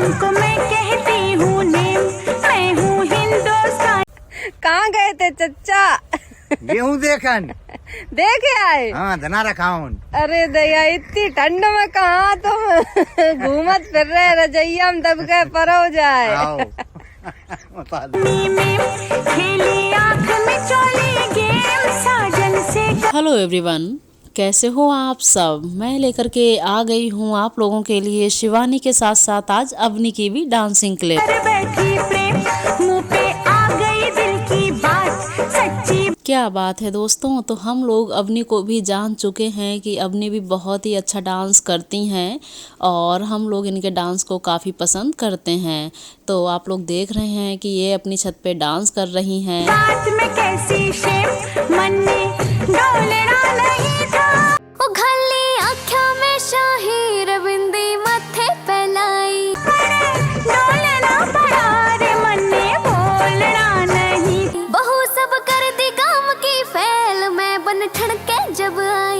तुमको मैं कहती हूँ नेम, मैं हूँ हिंदुस्तान। कहाँ गए थे चच्चा? गेहूं देखन। देखे आए? हाँ धनारा खाऊन। अरे दया, इतनी ठंड में कहाँ तुम घूमत फिर रहे रजैया में दब गए पर हो जाए। आओ। खेली आँख में चोली गेम साजन से। हेलो एवरीवन, कैसे हो आप सब? मैं लेकर के आ गई हूँ आप लोगों के लिए शिवानी के साथ साथ आज अवनी की भी डांसिंग क्लिप। बैठी प्रेम मुँह पे आ गई दिल की बात सच्ची। क्या बात है दोस्तों, तो हम लोग अवनी को भी जान चुके हैं कि अवनी भी बहुत ही अच्छा डांस करती हैं और हम लोग इनके डांस को काफ़ी पसंद करते हैं। तो आप लोग देख रहे हैं कि ये अपनी छत पे डांस कर रही हैं। बात में कैसी शेम मन में डोलना नहीं था। ओ घली आँखों में शाही रविंदी मथे पलाई, डोलना पड़ा रे मन में बोलना नहीं। बहू सब कर दी गाँव की फैल, मैं बन ठन के जब आई।